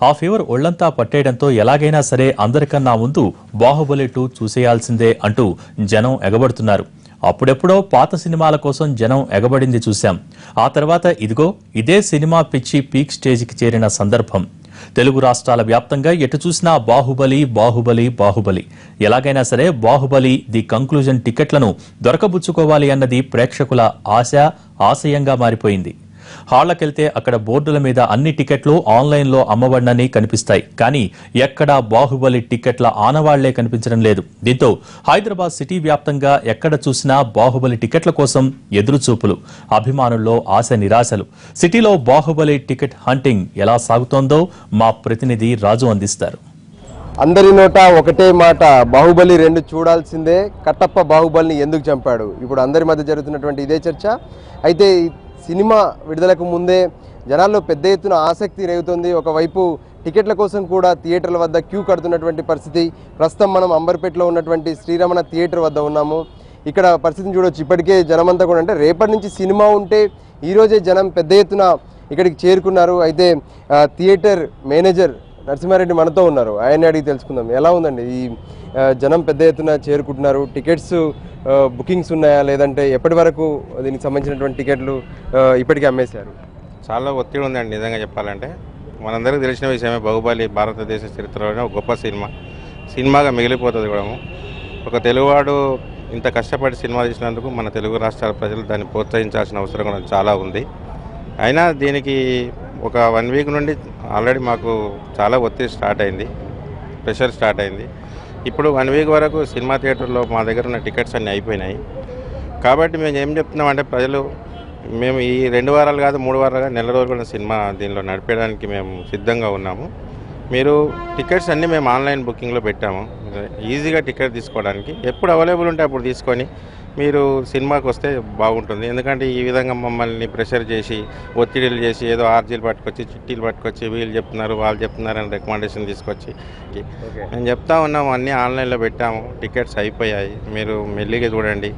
ఆ ఫీవర్ ఒళ్లంతా పట్టేయడంతో ఎలాగైనా సరే అందరికన్నా ముందు బాహుబలి 2 చూసేయాల్సిందే అంటూ జనం ఎగబడుతున్నారు. అప్పుడెప్పుడో పాత సినిమాల కోసం జనం ఎగబడింది చూశాం. ఆ తర్వాత ఇదిగో ఇదే సినిమా పిచ్చి పీక్ స్టేజ్కి చేరిన సందర్భం. తెలుగు రాష్ట్రాల వ్యాప్తంగా ఎటు చూసినా బాహుబలి బాహుబలి బాహుబలి. ఎలాగైనా సరే బాహుబలి ది కంక్లూజన్ టికెట్లను దొరకబుచ్చుకోవాలి అన్నది ప్రేక్షకుల ఆశయంగా మారిపోయింది. హాళ్లకెళ్తే అక్కడ బోర్డుల మీద అన్ని టికెట్లు ఆన్లైన్లో అమ్మబడినని కనిపిస్తాయి. కానీ ఎక్కడా బాహుబలి టికెట్ల ఆనవాళ్లే కనిపించడం లేదు. దీంతో హైదరాబాద్ సిటీ వ్యాప్తంగా ఎక్కడ చూసినా బాహుబలి టికెట్ల కోసం ఎదురుచూపులు, అభిమానుల్లో ఆశ నిరాశలు. సిటీలో బాహుబలి టికెట్ హంటింగ్ ఎలా సాగుతోందో మా ప్రతినిధి రాజు అందిస్తారు. అందరి నోట ఒకటే మాట, బాహుబలి 2 చూడాల్సిందే. కట్టప్ప బాహుబలిని ఎందుకు చంపాడు? ఇప్పుడు అందరి మధ్య జరుగుతున్నటువంటి ఇదే చర్చ. అయితే సినిమా విడుదలకు ముందే జనాల్లో పెద్ద ఎత్తున ఆసక్తి రేగుతుంది. ఒకవైపు టికెట్ల కోసం కూడా థియేటర్ల వద్ద క్యూ కడుతున్నటువంటి పరిస్థితి. ప్రస్తుతం మనం అంబర్పేటలో ఉన్నటువంటి శ్రీరమణ థియేటర్ వద్ద ఉన్నాము. ఇక్కడ పరిస్థితిని చూడవచ్చు. ఇప్పటికే జనమంతా కూడా, అంటే రేపటి నుంచి సినిమా ఉంటే ఈరోజే జనం పెద్ద ఎత్తున ఇక్కడికి చేరుకున్నారు. అయితే థియేటర్ మేనేజర్ నరసింహారెడ్డి మనతో ఉన్నారు. ఆయన్ని అడిగి తెలుసుకుందాం. ఎలా ఉందండి ఈ జనం పెద్ద ఎత్తున చేరుకుంటున్నారు? టికెట్స్ బుకింగ్స్ ఉన్నాయా, లేదంటే ఎప్పటి వరకు దీనికి సంబంధించినటువంటి టికెట్లు ఇప్పటికే అమ్మేశారు? చాలా ఒత్తిడి ఉందండి నిజంగా చెప్పాలంటే. మనందరికీ తెలిసిన విషయమే, బాహుబలి భారతదేశ చరిత్రలోనే ఒక గొప్ప సినిమాగా మిగిలిపోతుంది కూడా. ఒక తెలుగువాడు ఇంత కష్టపడి సినిమా తీసినందుకు మన తెలుగు రాష్ట్రాల ప్రజలు దాన్ని ప్రోత్సహించాల్సిన అవసరం కూడా చాలా ఉంది. అయినా దీనికి ఒక 1 వీక్ నుండి ఆల్రెడీ మాకు చాలా ఒత్తిడి స్టార్ట్ అయింది, ప్రెషర్ స్టార్ట్ అయింది. ఇప్పుడు 1 వీక్ వరకు సినిమా థియేటర్లో మా దగ్గర ఉన్న టికెట్స్ అన్నీ అయిపోయినాయి. కాబట్టి మేము ఏం చెప్తున్నామంటే, ప్రజలు మేము ఈ 2 వారాలు కాదు 3 వారాలుగా నెల రోజులు కూడా సినిమా దీనిలో నడిపేయడానికి మేము సిద్ధంగా ఉన్నాము. మీరు టికెట్స్ అన్నీ మేము ఆన్లైన్ బుకింగ్లో పెట్టాము. ఈజీగా టికెట్ తీసుకోవడానికి ఎప్పుడు అవైలబుల్ ఉంటే అప్పుడు తీసుకొని మీరు సినిమాకి వస్తే బాగుంటుంది. ఎందుకంటే ఈ విధంగా మమ్మల్ని ప్రెషర్ చేసి, ఒత్తిడిలు చేసి, ఏదో ఆర్జీలు పట్టుకొచ్చి, చిట్టీలు పట్టుకొచ్చి, వీళ్ళు చెప్తున్నారు వాళ్ళు చెప్తున్నారు అని రికమెండేషన్ తీసుకొచ్చి మేము చెప్తా ఉన్నాము. అన్నీ ఆన్లైన్లో పెట్టాము, టికెట్స్ అయిపోయాయి. మీరు మెల్లిగా చూడండి.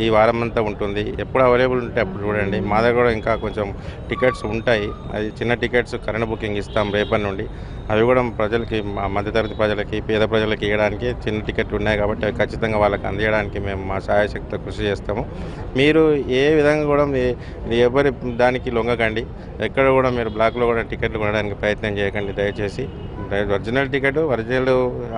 ఈ వారం అంతా ఉంటుంది. ఎప్పుడు అవైలబుల్ ఉంటే అప్పుడు చూడండి. మా దగ్గర కూడా ఇంకా కొంచెం టికెట్స్ ఉంటాయి. అది చిన్న టికెట్స్ కరెంట్ బుకింగ్ ఇస్తాం రేపటి నుండి. అవి కూడా ప్రజలకి, మధ్యతరగతి ప్రజలకి, పేద ప్రజలకి ఇవ్వడానికి చిన్న టికెట్లు ఉన్నాయి కాబట్టి అవి ఖచ్చితంగా వాళ్ళకి అందించడానికి మేము మా సహాయశక్తితో కృషి చేస్తాము. మీరు ఏ విధంగా కూడా ఎవరి దానికి లొంగకండి. ఎక్కడ కూడా మీరు బ్లాక్లో కూడా టికెట్లు కొనడానికి ప్రయత్నం చేయకండి దయచేసి. ఒరిజినల్ టికెట్, ఒరిజినల్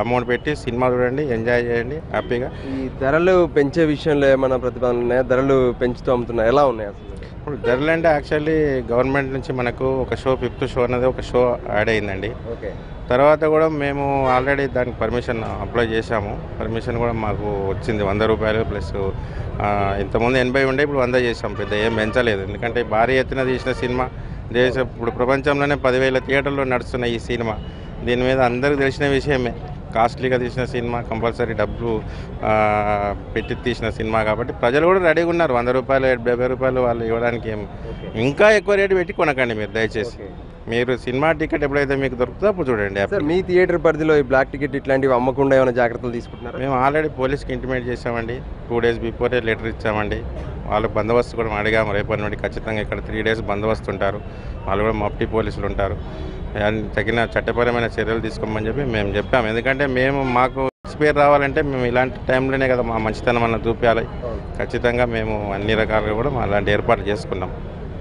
అమౌంట్ పెట్టి సినిమా చూడండి, ఎంజాయ్ చేయండి హ్యాపీగా. ఈ ధరలు పెంచే విషయంలో ఏమైనా ప్రతిపాదనలు ఉన్నాయా? ధరలు పెంచుతూ అమ్ముతున్నాయి, ఎలా ఉన్నాయి అసలు? ఇప్పుడు ధరలు అంటే యాక్చువల్లీ గవర్నమెంట్ నుంచి మనకు ఒక షో, 5th షో అనేది ఒక షో యాడ్ అయిందండి. ఓకే. తర్వాత కూడా మేము ఆల్రెడీ దానికి పర్మిషన్ అప్లై చేశాము. పర్మిషన్ కూడా మాకు వచ్చింది 100 రూపాయలు ప్లస్. ఇంతకుముందు 80 ఉండే, ఇప్పుడు 100 చేసాం. పెద్ద ఏం పెంచలేదు. ఎందుకంటే భారీ ఎత్తున తీసిన సినిమా, ఇప్పుడు ప్రపంచంలోనే 10,000 థియేటర్లో నడుస్తున్న ఈ సినిమా, దీని మీద అందరికీ తెలిసిన విషయమే. కాస్ట్లీగా తీసిన సినిమా, కంపల్సరీ డబ్బులు పెట్టి తీసిన సినిమా కాబట్టి ప్రజలు కూడా రెడీగా ఉన్నారు. 100 రూపాయలు 70 రూపాయలు వాళ్ళు ఇవ్వడానికి. ఇంకా ఎక్కువ రేటు పెట్టి కొనకండి మీరు దయచేసి. మీరు సినిమా టికెట్ ఎప్పుడైతే మీకు దొరుకుతుందో అప్పుడు చూడండి. మీ థియేటర్ పరిధిలో ఈ బ్లాక్ టికెట్ ఇట్లాంటివి అమ్మకుండా ఏమైనా జాగ్రత్తలు తీసుకుంటున్నారు? మేము ఆల్రెడీ పోలీస్కి ఇంటిమేట్ చేసామండి. 2 days బిఫోరే లెటర్ ఇచ్చామండి. వాళ్ళు బందోబస్తు కూడా అడిగాము. రేపటి నుండి ఖచ్చితంగా ఇక్కడ 3 days బందోబస్తు ఉంటారు. వాళ్ళు కూడా మఫ్టీ పోలీసులు ఉంటారు. తగిన చట్టపరమైన చర్యలు తీసుకోమని చెప్పి మేము చెప్పాము. ఎందుకంటే మాకు పేరు రావాలంటే మేము ఇలాంటి టైంలోనే కదా మా మంచితనం అన్న చూపించాలి. ఖచ్చితంగా మేము అన్ని రకాలుగా కూడా అలాంటి ఏర్పాటు చేసుకున్నాం.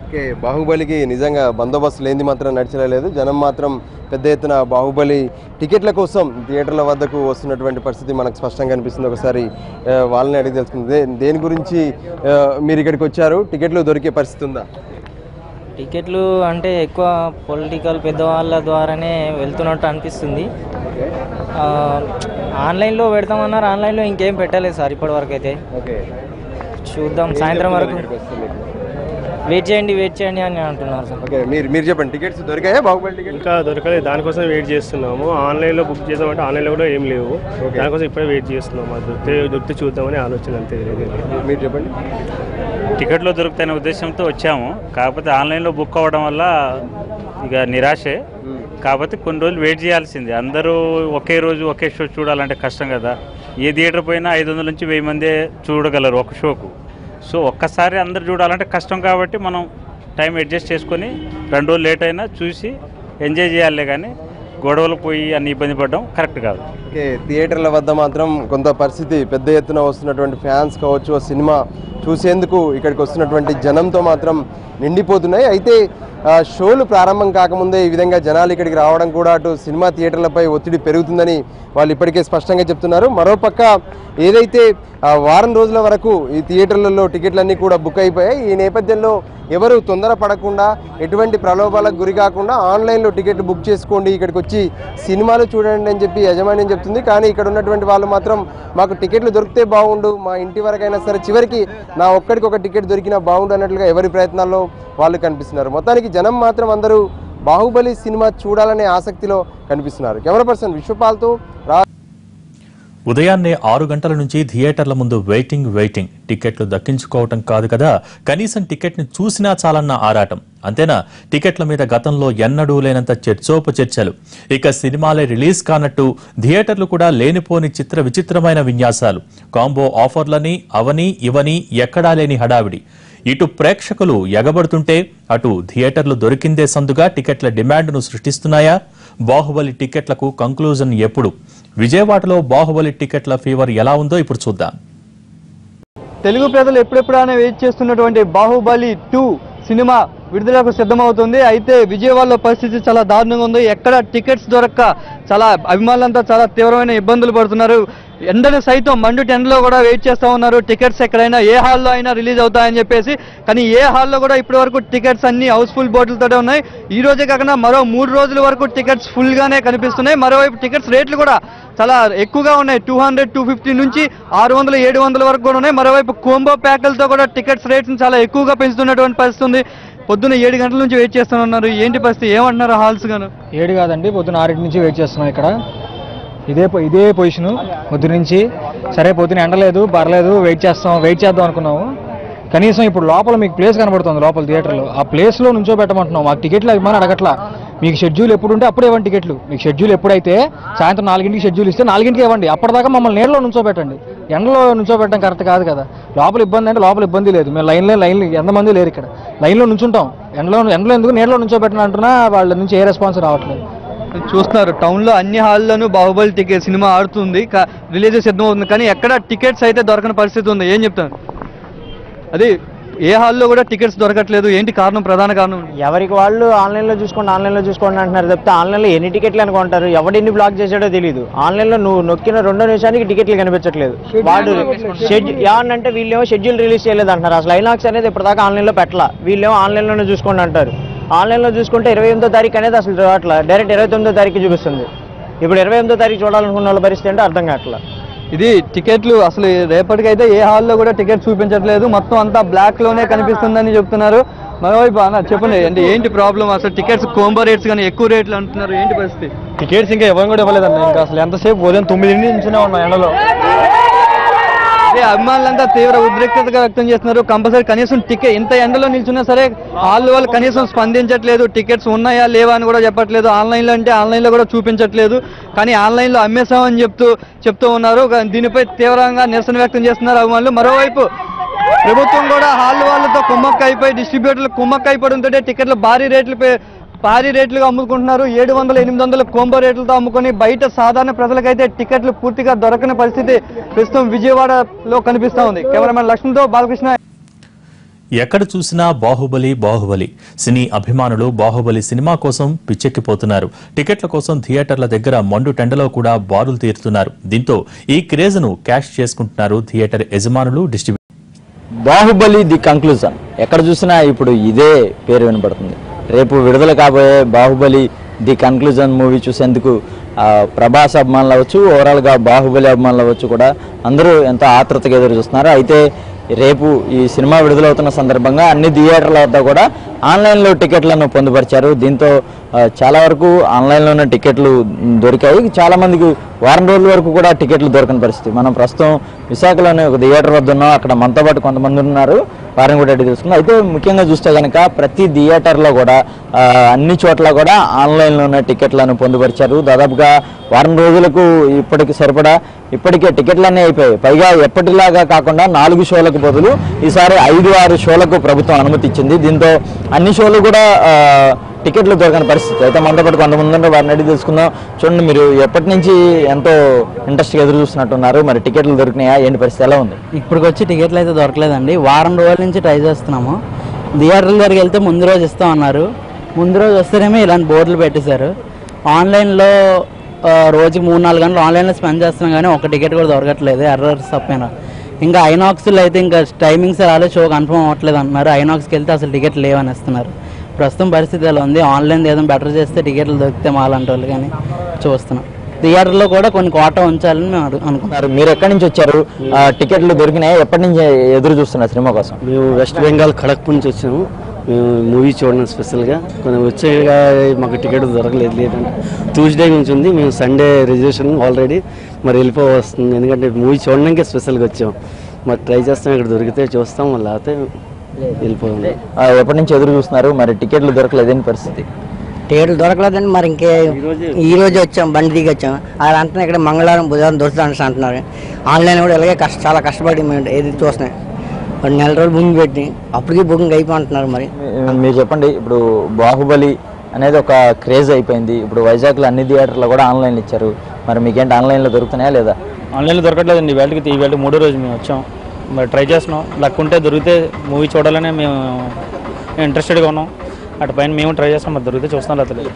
ఓకే. బాహుబలికి నిజంగా బందోబస్తు లేనిది మాత్రం నడిచలేదు. జనం మాత్రం పెద్ద ఎత్తున బాహుబలి టికెట్ల కోసం థియేటర్ల వద్దకు వస్తున్నటువంటి పరిస్థితి మనకు స్పష్టంగా కనిపిస్తుంది. ఒకసారి వాళ్ళని అడిగి తెలుసుకుంది. దేని గురించి మీరు ఇక్కడికి వచ్చారు? టికెట్లు దొరికే పరిస్థితి ఉందా? టికెట్లు అంటే ఎక్కువ పొలిటికల్ పెద్దవాళ్ళ ద్వారానే వెళ్తున్నట్టు అనిపిస్తుంది. ఆన్లైన్లో పెడతామన్నారు, ఆన్లైన్లో ఇంకేం పెట్టలేదు సార్ ఇప్పటివరకు అయితే. చూద్దాం సాయంత్రం వరకు వెయిట్ చేయండి అని అంటున్నారు సార్. ఓకే. మీరు చెప్పండి, టికెట్స్ దొరికాయా? బాహుబలి టికెట్ ఇంకా దొరకలేదు, దానికోసం వెయిట్ చేస్తున్నాము. ఆన్లైన్లో బుక్ చేద్దామంటే ఆన్లైన్లో కూడా ఏం లేవు. దానికోసం ఇప్పుడే వెయిట్ చేస్తున్నాము. దొరికితే చూద్దామని ఆలోచన అంతే. మీరు చెప్పండి. టికెట్లో దొరుకుతాయనే ఉద్దేశంతో వచ్చాము. కాకపోతే ఆన్లైన్లో బుక్ అవ్వడం వల్ల ఇక నిరాశే. కాకపోతే కొన్ని రోజులు వెయిట్ చేయాల్సిందే. అందరూ ఒకే రోజు ఒకే షో చూడాలంటే కష్టం కదా. ఏ థియేటర్ పోయినా 500 నుంచి 1000 మందే చూడగలరు ఒక షోకు. సో ఒక్కసారి అందరు చూడాలంటే కష్టం కాబట్టి మనం టైం అడ్జస్ట్ చేసుకొని 2 రోజులు లేట్ అయినా చూసి ఎంజాయ్ చేయాలి కానీ గొడవలు పోయి అన్ని ఇబ్బంది పడడం కరెక్ట్ కాదు. ఓకే, థియేటర్ల వద్ద మాత్రం కొంత పరిస్థితి పెద్ద ఎత్తున వస్తున్నటువంటి ఫ్యాన్స్ కావచ్చు, సినిమా చూసేందుకు ఇక్కడికి వస్తున్నటువంటి జనంతో మాత్రం నిండిపోతున్నాయి. అయితే షోలు ప్రారంభం కాకముందే ఈ విధంగా జనాలు ఇక్కడికి రావడం కూడా అటు సినిమా థియేటర్లపై ఒత్తిడి పెరుగుతుందని వాళ్ళు ఇప్పటికే స్పష్టంగా చెప్తున్నారు. మరోపక్క ఏదైతే వారం రోజుల వరకు ఈ థియేటర్లలో టికెట్లన్నీ కూడా బుక్ అయిపోయాయి. ఈ నేపథ్యంలో ఎవరు తొందర పడకుండా, ఎటువంటి ప్రలోభాలకు గురి కాకుండా ఆన్లైన్లో టికెట్ బుక్ చేసుకోండి, ఇక్కడికి వచ్చి సినిమాలు చూడండి అని చెప్పి యాజమాన్యం చెప్తుంది. కానీ ఇక్కడ ఉన్నటువంటి వాళ్ళు మాత్రం మాకు టికెట్లు దొరికితే బాగుండు, మా ఇంటి వరకైనా సరే చివరికి నా ఒక్కడికి ఒక టికెట్ దొరికినా బాగుండు అన్నట్లుగా ఎవరి ప్రయత్నాల్లో వాళ్ళు కనిపిస్తున్నారు. మొత్తానికి జనం మాత్రం అందరూ బాహుబలి సినిమా చూడాలనే ఆసక్తిలో కనిపిస్తున్నారు. కెమెరా పర్సన్ విశ్వపాల్తో ఉదయాన్నే 6 గంటల నుంచి థియేటర్ల ముందు వెయిటింగ్ టికెట్లు దక్కించుకోవటం కాదు కదా, కనీసం టికెట్ని చూసినా చాలన్న ఆరాటం. అంతేనా, టికెట్ల మీద గతంలో ఎన్నడూ లేనంత చర్చోపచర్చలు. ఇక సినిమాలే రిలీజ్ కానట్టు థియేటర్లు కూడా లేనిపోని విచిత్రమైన విన్యాసాలు, కాంబో ఆఫర్లని అవని ఇవని ఎక్కడా లేని హడావిడి. ఇటు ప్రేక్షకులు ఎగబడుతుంటే అటు థియేటర్లు దొరికిందే సందుగా టికెట్ల డిమాండ్ను సృష్టిస్తున్నాయా? బాహుబలి టికెట్లకు కంక్లూజన్ ఎప్పుడు? విజయవాడలో బాహుబలి టికెట్ల ఫీవర్ ఎలా ఉందో ఇప్పుడు చూద్దాం. తెలుగు ప్రజలు ఎప్పుడెప్పుడైనా వెయిట్ చేస్తున్నటువంటి బాహుబలి 2 సినిమా విడుదలకు సిద్ధమవుతుంది. అయితే విజయవాడలో పరిస్థితి చాలా దారుణంగా ఉంది. ఎక్కడ టికెట్స్ దొరక్క చాలా అభిమానులంతా చాలా తీవ్రమైన ఇబ్బందులు పడుతున్నారు. ఎండను సైతం మండు టెండలో కూడా వెయిట్ చేస్తూ ఉన్నారు. టికెట్స్ ఎక్కడైనా ఏ హాల్లో అయినా రిలీజ్ అవుతాయని చెప్పేసి. కానీ ఏ హాల్లో కూడా ఇప్పటి వరకు టికెట్స్ అన్ని హౌస్ఫుల్ బోర్డులతోనే ఉన్నాయి. ఈ రోజే కాకుండా మరో 3 రోజుల వరకు టికెట్స్ ఫుల్గానే కనిపిస్తున్నాయి. మరోవైపు టికెట్స్ రేట్లు కూడా చాలా ఎక్కువగా ఉన్నాయి. 200, 250 నుంచి 600, 700 వరకు కూడా ఉన్నాయి. మరోవైపు కోంబో ప్యాకులతో కూడా టికెట్స్ రేట్స్ని చాలా ఎక్కువగా పెంచుతున్నటువంటి పరిస్థితి ఉంది. పొద్దున్న 7 గంటల నుంచి వెయిట్ చేస్తున్నారు. ఏంటి పరిస్థితి, ఏమంటున్నారు హాల్స్ గాను? 7 కాదండి, పొద్దున్న 6 నుంచి వెయిట్ చేస్తున్నాం ఇక్కడ. ఇదే పొజిషను పొద్దున్న నుంచి. సరే పొద్దున్న ఎండలేదు, బరలేదు, వెయిట్ చేద్దాం అనుకున్నాము. కనీసం ఇప్పుడు లోపల మీకు ప్లేస్ కనబడుతుంది, లోపల థియేటర్లో ఆ ప్లేస్లో నుంచో పెట్టమంటున్నాం. మాకు టికెట్లు అభిమానం అడగట్లా. మీకు షెడ్యూల్ ఎప్పుడు ఉంటే అప్పుడే ఇవ్వండి టికెట్లు. మీకు షెడ్యూల్ ఎప్పుడైతే సాయంత్రం 4కి షెడ్యూల్ ఇస్తే 4కి ఇవ్వండి. అప్పటిదాకా మమ్మల్ని నీళ్ళలో నుంచో పెట్టండి. ఎండలో నుంచో పెట్టడం కరెక్ట్ కాదు కదా. లోపల ఇబ్బంది అంటే లోపల ఇబ్బంది లేదు. మేము లైన్లు ఎంతమంది లేరు ఇక్కడ, లైన్లో నుంచుంటాం. ఎండలో ఎందుకు నీళ్ళలో నుంచో పెట్టిన అంటున్నా వాళ్ళ నుంచి ఏ రెస్పాన్స్ రావట్లేదు. చూస్తున్నారు టౌన్లో అన్ని హాల్లోనూ బాహుబలి టికెట్ సినిమా ఆడుతుంది, రిలీజ్ సిద్ధమవుతుంది. కానీ ఎక్కడ టికెట్స్ అయితే దొరకని పరిస్థితి ఉంది. ఏం చెప్తాను, అది ఏ హాల్లో కూడా టికెట్స్ దొరకట్లేదు. ఏంటి కారణం, ప్రధాన కారణం? ఎవరికి వాళ్ళు ఆన్లైన్లో చూసుకోండి అంటున్నారు తప్పితే ఆన్లైన్లో ఎన్ని టికెట్లు అనుకుంటారు, ఎవడెన్ని బ్లాక్ చేసాడో తెలియదు. ఆన్లైన్లో నువ్వు నొక్కిన 2 నిమిషానికి టికెట్లు కనిపించట్లేదు. వాడు ఏమన్నంటే వీళ్ళేమో షెడ్యూల్ రిలీజ్ చేయలేదు అంటారు. అసలు ఐనాక్స్ అనేది ఇప్పటిదాకా ఆన్లైన్లో పెట్టాల, వీళ్ళేమో ఆన్లైన్లోనే చూసుకోండి అంటారు. ఆన్లైన్లో చూసుకుంటే 28వ తారీఖు అనేది అసలు చూడట్లా, డైరెక్ట్ 29వ తారీఖు చూపిస్తుంది. ఇప్పుడు 28వ తారీఖు చూడాలనుకున్న వాళ్ళ పరిస్థితి అంటే అర్థం కావట్లా. ఇది టికెట్లు అసలు రేపటికైతే ఏ హాల్లో కూడా టికెట్ చూపించట్లేదు, మొత్తం అంతా బ్లాక్లోనే కనిపిస్తుందని చెప్తున్నారు. మరోవైపు అన్న చెప్పండి, అంటే ఏంటి ప్రాబ్లం? అసలు టికెట్స్ కోంబో రేట్స్ కానీ ఎక్కువ రేట్లు అంటున్నారు, ఏంటి పరిస్థితి? టికెట్స్ ఇంకా ఎవరు కూడా ఇవ్వలేదండి. ఇంకా అసలు ఎంతసేపు ఉదయం 9 నుంచినే ఉన్నాం ఎండలో. అభిమానులంతా తీవ్ర ఉద్రిక్తతగా వ్యక్తం చేస్తున్నారు. కంపల్సరీ కనీసం టికెట్ ఇంత ఎండలో నిల్చున్నా సరే వాళ్ళు కనీసం స్పందించట్లేదు. టికెట్స్ ఉన్నాయా లేవా అని కూడా చెప్పట్లేదు. ఆన్లైన్లో అంటే ఆన్లైన్లో కూడా చూపించట్లేదు. కానీ ఆన్లైన్లో అమ్మేశామని చెప్తూ ఉన్నారు. దీనిపై తీవ్రంగా నిరసన వ్యక్తం చేస్తున్నారు అభిమానులు. మరోవైపు ప్రభుత్వం కూడా హాల్ వాళ్ళతో కుమ్మక్కైపోయి, డిస్ట్రిబ్యూటర్లు కుమ్మక్కైపోవడంతో టికెట్లు భారీ రేట్లుగా అమ్ముకుంటున్నారు. 700, 800 కోంబో రేట్లతో అమ్ముకొని బయట సాధారణ ప్రజలకైతే టికెట్లు పూర్తిగా దొరకని పరిస్థితి ప్రస్తుతం విజయవాడలో కనిపిస్తూ ఉంది. కెమెరామెన్ లక్ష్మణ్తో బాలకృష్ణ. ఎక్కడ చూసినా బాహుబలి. సినీ అభిమానులు బాహుబలి సినిమా కోసం పిచ్చెక్కిపోతున్నారు. టికెట్ల కోసం థియేటర్ల దగ్గర మండు టెండలో కూడా బారులు తీరుతున్నారు. దీంతో ఈ క్రేజ్ను క్యాష్ చేసుకుంటున్నారు థియేటర్ యజమానులు, డిస్ట్రిబ్యూటర్. బాహుబలి ది కంక్లూజన్, ఎక్కడ చూసినా ఇప్పుడు ఇదే పేరు వినపడుతుంది. రేపు విడుదల కాబోయే బాహుబలి ది కన్క్లూజన్ మూవీ చూసేందుకు ప్రభాస్ అభిమానులు అవ్వచ్చు, ఓవరాల్గా బాహుబలి అభిమానులు అవ్వచ్చు కూడా అందరూ ఎంతో ఆతృతగా ఎదురు చూస్తున్నారు. అయితే రేపు ఈ సినిమా విడుదలవుతున్న సందర్భంగా అన్ని థియేటర్ల వద్ద కూడా ఆన్లైన్లో టికెట్లను పొందుపరిచారు. దీంతో చాలా వరకు ఆన్లైన్లోనే టికెట్లు దొరికాయి. చాలామందికి వారం రోజుల వరకు కూడా టికెట్లు దొరకని పరిస్థితి. మనం ప్రస్తుతం విశాఖలోనే ఒక థియేటర్ వద్ద ఉన్నాం. అక్కడ మనతో పాటు కొంతమంది ఉన్నారు, వారిని కూడా అడిగి తెలుసుకుందాం. అయితే ముఖ్యంగా చూస్తే కనుక ప్రతి థియేటర్లో కూడా అన్ని చోట్ల కూడా ఆన్లైన్లోనే టికెట్లను పొందుపరిచారు. దాదాపుగా వారం రోజులకు ఇప్పటికే టికెట్లన్నీ అయిపోయాయి. పైగా ఎప్పటిలాగా కాకుండా 4 షోలకు బదులు ఈసారి 5-6 షోలకు ప్రభుత్వం అనుమతి ఇచ్చింది. దీంతో అన్ని షోలు కూడా టికెట్లు దొరకని పరిస్థితి. అయితే మనతో పాటు కొంతమంది ఉన్నారు, వారిని అడిగి తెలుసుకుందాం. చూడండి, మీరు ఎప్పటి నుంచి ఎంతో ఇంట్రెస్ట్గా ఎదురు చూస్తున్నట్టున్నారు, మరి టికెట్లు దొరికినాయా, ఏంటి పరిస్థితి ఎలా ఉంది? ఇప్పటికి వచ్చి టికెట్లు అయితే దొరకలేదండి. వారం రోజుల నుంచి ట్రై చేస్తున్నాము. థియేటర్ల దగ్గరికి వెళ్తే ముందు రోజు ఇస్తామన్నారు. ముందు రోజు వస్తేనేమో ఇలాంటి బోర్డులు పెట్టేశారు. ఆన్లైన్లో రోజుకి 3-4 గంటలు ఆన్లైన్లో స్పెండ్ చేస్తున్నాం, కానీ ఒక టికెట్ కూడా దొరకట్లేదు. ఎర్రర్స్ తప్పైనా. ఇంకా ఐనాక్స్లో అయితే ఇంకా టైమింగ్స్ రాలే, షో కన్ఫర్మ్ అవ్వట్లేదు అంటున్నారు. ఐనాక్స్కి వెళ్తే అసలు టికెట్లు లేవనిస్తున్నారు. ప్రస్తుతం పరిస్థితి ఎలా ఉంది. ఆన్లైన్ ఏదైనా బెటర్ చేస్తే టికెట్లు దొరికితే మాలాంటి వాళ్ళు కానీ చూస్తున్నాం. థియేటర్లో కూడా కొన్ని కోట ఉంచాలని మేము అనుకుంటున్నారు. మీరు ఎక్కడి నుంచి వచ్చారు, టికెట్లు దొరికినాయి, ఎప్పటి నుంచి ఎదురు చూస్తున్నారు సినిమా కోసం? మేము వెస్ట్ బెంగాల్ ఖడక్పూర్ నుంచి వచ్చాము. మేము మూవీ చూడడం స్పెషల్గా కొంచెం వచ్చేగా మాకు టికెట్ దొరకలేదు. లేదంటే ట్యూస్డే నుంచి ఉంది. మేము సండే రిజర్వేషన్ ఆల్రెడీ మరి వెళ్ళిపోవస్తుంది. ఎందుకంటే మూవీ చూడడానికే స్పెషల్గా వచ్చాము. మరి ట్రై చేస్తాం, ఇక్కడ దొరికితే చూస్తాం, లేకపోతే వెళ్ళిపోవాలి. ఎప్పటి నుంచి ఎదురు చూస్తున్నారు, మరి టికెట్లు దొరకలేదేని పరిస్థితి? టికెట్లు దొరకలేదని మరి ఈ రోజు వచ్చాం, బండి దిగి వచ్చాం. అది అంటున్నా ఇక్కడ మంగళవారం బుధవారం దొరుకుతుంది అంటున్నారు. ఆన్లైన్ కూడా ఇలాగే చాలా కష్టపడి మేము ఏది చూస్తున్నాం. 1 నెల రోజులు బుకింగ్ పెట్టి అప్పటికి బుకింగ్ అయిపోంటున్నారు. మరి మీరు చెప్పండి, ఇప్పుడు బాహుబలి అనేది ఒక క్రేజ్ అయిపోయింది. ఇప్పుడు వైజాగ్లో అన్ని థియేటర్లో కూడా ఆన్లైన్ ఇచ్చారు. మరి మీకేంటి ఆన్లైన్లో దొరుకుతున్నాయా లేదా? ఆన్లైన్లో దొరకట్లేదండి. ఈ వేళకి 3వ రోజు మేము వచ్చాం. మరి ట్రై చేస్తున్నాం. లక్ ఉంటే దొరికితే మూవీ చూడాలనే మేము ఇంట్రెస్టెడ్గా ఉన్నాం. అటు పైన మేము ట్రై చేస్తాం, మరి దొరికితే చూస్తాం. లేదు,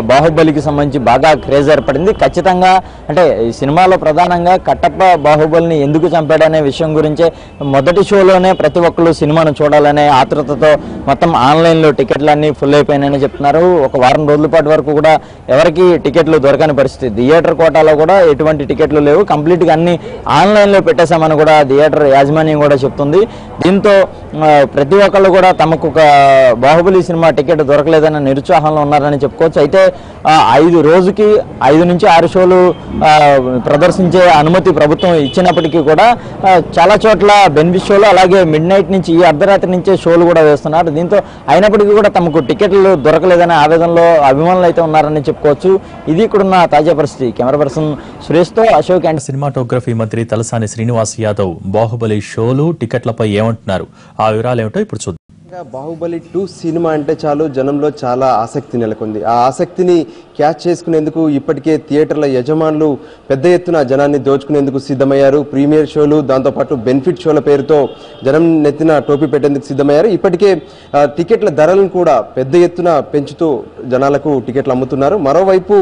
బాహుబలికి సంబంధించి బాగా క్రేజ్ ఏర్పడింది. ఖచ్చితంగా అంటే ఈ సినిమాలో ప్రధానంగా కట్టప్ప బాహుబలిని ఎందుకు చంపాడనే విషయం గురించే మొదటి షోలోనే ప్రతి ఒక్కరు సినిమాను చూడాలనే ఆతృతతో మొత్తం ఆన్లైన్లో టికెట్లన్నీ ఫుల్ అయిపోయినాయని చెప్తున్నారు. ఒక వారం రోజుల పాటు వరకు కూడా ఎవరికి టికెట్లు దొరకని పరిస్థితి. థియేటర్ కోటాలో కూడా ఎటువంటి టికెట్లు లేవు. కంప్లీట్గా అన్ని ఆన్లైన్లో పెట్టేశామని కూడా థియేటర్ యాజమాన్యం కూడా చెప్తుంది. దీంతో ప్రతి ఒక్కళ్ళు కూడా తమకు ఒక బాహుబలి సినిమా టికెట్ దొరకలేదన్న నిరుత్సాహంలో ఉన్నారని చెప్పుకోవచ్చు. అయితే 5 నుంచి 6 షోలు ప్రదర్శించే అనుమతి ప్రభుత్వం ఇచ్చినప్పటికీ కూడా చాలా చోట్ల బెనిఫిట్ షోలు, అలాగే మిడ్ నైట్ నుంచి ఈ అర్ధరాత్రి నుంచే షోలు కూడా వేస్తున్నారు. దీంతో అయినప్పటికీ కూడా తమకు టికెట్లు దొరకలేదనే ఆవేదనలో అభిమానులు అయితే ఉన్నారని చెప్పుకోవచ్చు. ఇది ఇక్కడున్న తాజా పరిస్థితి. కెమెరా పర్సన్ సురేష్తో అశోక్ అండ్ సినిమాటోగ్రఫీ మంత్రి తలసాని శ్రీనివాస్ యాదవ్ బాహుబలి షోలు టికెట్లపై ఏమంటున్నారు, ఆ వివరాలు ఏమిటో ఇప్పుడు చూద్దాం. బాహుబలి 2 సినిమా అంటే చాలు జనంలో చాలా ఆసక్తి నెలకొంది. ఆ ఆసక్తిని క్యాచ్ చేసుకునేందుకు ఇప్పటికే థియేటర్ల యజమానులు పెద్ద ఎత్తున జనాన్ని దోచుకునేందుకు సిద్ధమయ్యారు. ప్రీమియర్ షోలు, దాంతోపాటు బెనిఫిట్ షోల పేరుతో జనం నెత్తిన టోపీ పెట్టేందుకు సిద్ధమయ్యారు. ఇప్పటికే టికెట్ల ధరలను కూడా పెద్ద ఎత్తున పెంచుతూ జనాలకు టికెట్లు అమ్ముతున్నారు. మరోవైపు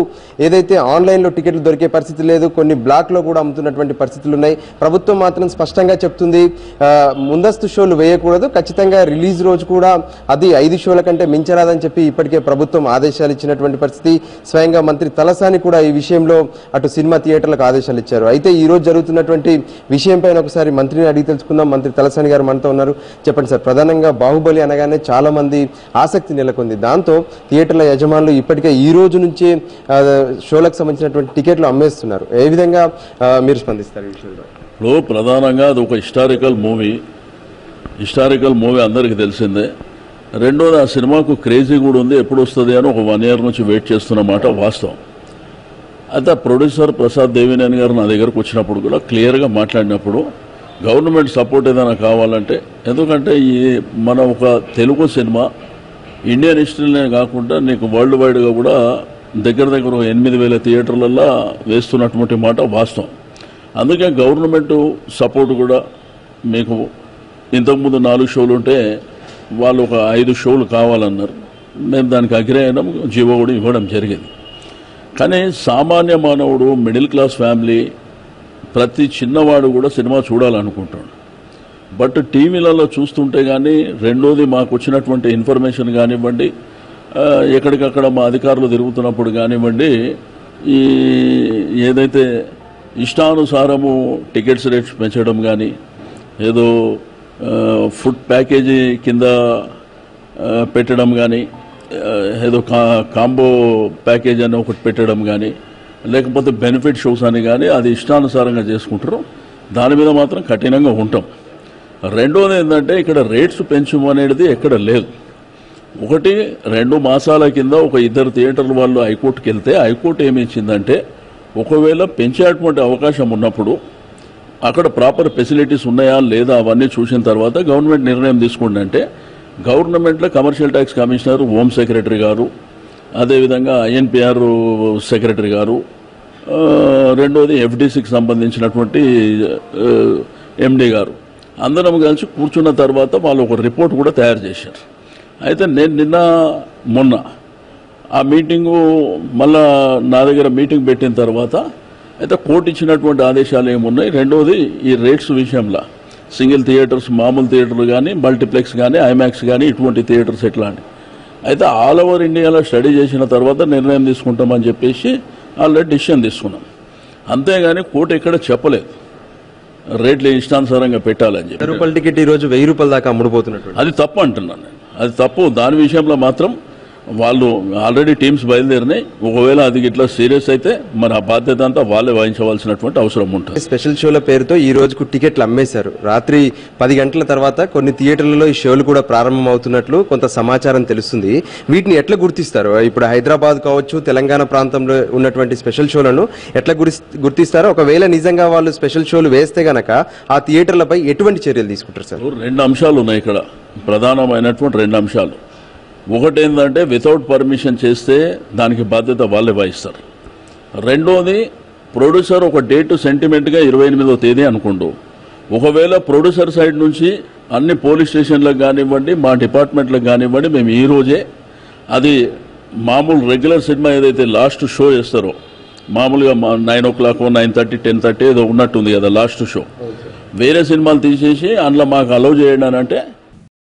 ఏదైతే ఆన్లైన్లో టికెట్లు దొరికే పరిస్థితి లేదు, కొన్ని బ్లాక్లో కూడా అమ్ముతున్నటువంటి పరిస్థితులు ఉన్నాయి. ప్రభుత్వం మాత్రం స్పష్టంగా చెప్తుంది, ముందస్తు షోలు వేయకూడదు, ఖచ్చితంగా రిలీజ్ రోజు కూడా అది 5 షోల కంటే మించరాదని చెప్పి ఇప్పటికే ప్రభుత్వం ఆదేశాలు ఇచ్చినటువంటి పరిస్థితి. స్వయంగా మంత్రి తలసాని కూడా ఈ విషయంలో అటు సినిమా థియేటర్లకు ఆదేశాలు ఇచ్చారు. అయితే ఈ రోజు జరుగుతున్నటువంటి విషయం పైన ఒకసారి మంత్రిని అడిగి తెలుసుకుందాం. మంత్రి తలసాని గారు మనతో ఉన్నారు. చెప్పండి సార్, ప్రధానంగా బాహుబలి అనగానే చాలా మంది ఆసక్తి నెలకొంది. దాంతో థియేటర్ల యజమానులు ఇప్పటికే ఈ రోజు నుంచే షోలకు సంబంధించినటువంటి టికెట్లు అమ్మేస్తున్నారు. ఏ విధంగా మీరు స్పందిస్తారు ఈ విషయంలో? ప్రధానంగా అది ఒక హిస్టారికల్ మూవీ అందరికీ తెలిసిందే. రెండోది ఆ సినిమాకు క్రేజీ కూడా ఉంది. ఎప్పుడు వస్తుంది అని ఒక 1 year నుంచి వెయిట్ చేస్తున్నమాట వాస్తవం. అయితే ప్రొడ్యూసర్ ప్రసాద్ దేవినేని గారు నా దగ్గరకు వచ్చినప్పుడు కూడా క్లియర్గా మాట్లాడినప్పుడు గవర్నమెంట్ సపోర్ట్ ఏదైనా కావాలంటే, ఎందుకంటే ఈ మన ఒక తెలుగు సినిమా ఇండియన్ హిస్టరీనే కాకుండా నీకు వరల్డ్ వైడ్గా కూడా దగ్గర 8,000 థియేటర్లలో వేస్తున్నటువంటి మాట వాస్తవం. అందుకే గవర్నమెంట్ సపోర్ట్ కూడా మీకు ఇంతకుముందు 4 షోలు ఉంటే వాళ్ళు ఒక 5 షోలు కావాలన్నారు. మేము దానికి అగ్రి అయినాం, జీవో కూడా ఇవ్వడం జరిగింది. కానీ సామాన్య మానవుడు, మిడిల్ క్లాస్ ఫ్యామిలీ, ప్రతి చిన్నవాడు కూడా సినిమా చూడాలనుకుంటాడు. బట్ టీవీలలో చూస్తుంటే కానీ, రెండోది మాకు వచ్చినటువంటి ఇన్ఫర్మేషన్ కానివ్వండి, ఎక్కడికక్కడ మా అధికారులు తిరుగుతున్నప్పుడు కానివ్వండి, ఈ ఏదైతే ఇష్టానుసారము టికెట్స్ రేట్స్ పెంచడం కానీ, ఏదో ఫుడ్ ప్యాకేజీ కింద పెట్టడం కానీ, ఏదో కాంబో ప్యాకేజ్ అని ఒకటి పెట్టడం కానీ, లేకపోతే బెనిఫిట్ షోస్ అని కానీ, అది ఇష్టానుసారంగా చేసుకుంటారు. దాని మీద మాత్రం కఠినంగా ఉంటాం. రెండోది ఏంటంటే ఇక్కడ రేట్స్ పెంచమనేది ఎక్కడ లేదు. 1-2 మాసాల కింద ఒక 2 థియేటర్ల వాళ్ళు హైకోర్టుకి వెళ్తే హైకోర్టు ఏమి ఇచ్చిందంటే, ఒకవేళ పెంచేటువంటి అవకాశం ఉన్నప్పుడు అక్కడ ప్రాపర్ ఫెసిలిటీస్ ఉన్నాయా లేదా అవన్నీ చూసిన తర్వాత గవర్నమెంట్ నిర్ణయం తీసుకుంటే, గవర్నమెంట్లో commercial tax commissioner, home secretary గారు, అదేవిధంగా ఐఎన్పిఆర్ సెక్రటరీ గారు, రెండోది ఎఫ్డీసీకి సంబంధించినటువంటి ఎండి గారు అందరం కలిసి కూర్చున్న తర్వాత వాళ్ళు ఒక రిపోర్ట్ కూడా తయారు చేశారు. అయితే నేను మొన్న ఆ మీటింగు మళ్ళా నా దగ్గర మీటింగ్ పెట్టిన తర్వాత అయితే కోర్టు ఇచ్చినటువంటి ఆదేశాలు ఏమున్నాయి, రెండోది ఈ రేట్స్ విషయంలో సింగిల్ థియేటర్స్, మామూలు థియేటర్లు కానీ, మల్టీప్లెక్స్ కానీ, ఐమాక్స్ కానీ ఇటువంటి థియేటర్స్ ఎట్లా అని అయితే ఆల్ ఓవర్ ఇండియాలో స్టడీ చేసిన తర్వాత నిర్ణయం తీసుకుంటామని చెప్పేసి ఆల్రెడీ డిసిషన్ తీసుకున్నాం. అంతేగాని కోర్టు ఎక్కడ చెప్పలేదు రేట్లు ఇష్టానుసారంగా పెట్టాలని చెప్పి. రూపాయల టికెట్ ఈ రోజు 1000 రూపాయల దాకా అమ్ముడుపోతున్నట్టు అది తప్పు అంటున్నాను నేను. అది తప్పు. దాని విషయంలో మాత్రం వాళ్ళు ఆల్రెడీ టీమ్స్ బయలుదేరినాయి. ఒకవేళ అది ఇట్లా సీరియస్ అయితే మరి ఆ బాధ్యత అంతా వాళ్ళే వహించవలసినటువంటి అవసరం ఉంటుంది. స్పెషల్ షోల పేరుతో ఈ రోజుకు టికెట్లు అమ్మేశారు. రాత్రి 10 గంటల తర్వాత కొన్ని థియేటర్లలో ఈ షోలు కూడా ప్రారంభం అవుతున్నట్లు కొంత సమాచారం తెలుస్తుంది. వీటిని ఎట్లా గుర్తిస్తారు? ఇప్పుడు హైదరాబాద్ కావచ్చు, తెలంగాణ ప్రాంతంలో ఉన్నటువంటి స్పెషల్ షోలను ఎట్లా గుర్తిస్తారో, ఒకవేళ నిజంగా వాళ్ళు స్పెషల్ షోలు వేస్తే గనక ఆ థియేటర్లపై ఎటువంటి చర్యలు తీసుకుంటారు సార్? 2 అంశాలు ఉన్నాయి ఇక్కడ, ప్రధానమైనటువంటి 2 అంశాలు. ఒకటి ఏంటంటే వితౌట్ పర్మిషన్ చేస్తే దానికి బాధ్యత వాళ్ళే వహిస్తారు. రెండోది ప్రొడ్యూసర్ ఒక డేట్ సెంటిమెంట్గా 28వ తేదీ అనుకోండు. ఒకవేళ ప్రొడ్యూసర్ సైడ్ నుంచి అన్ని పోలీస్ స్టేషన్లకు కానివ్వండి, మా డిపార్ట్మెంట్లకు కానివ్వండి, మేము ఈ రోజే అది మామూలు రెగ్యులర్ సినిమా ఏదైతే లాస్ట్ షో చేస్తారో, మామూలుగా 9 o'clock 9:30 10:30 ఏదో ఉన్నట్టుంది కదా లాస్ట్ షో, వేరే సినిమాలు తీసేసి అందులో మాకు అలౌ చేయండి అని అంటే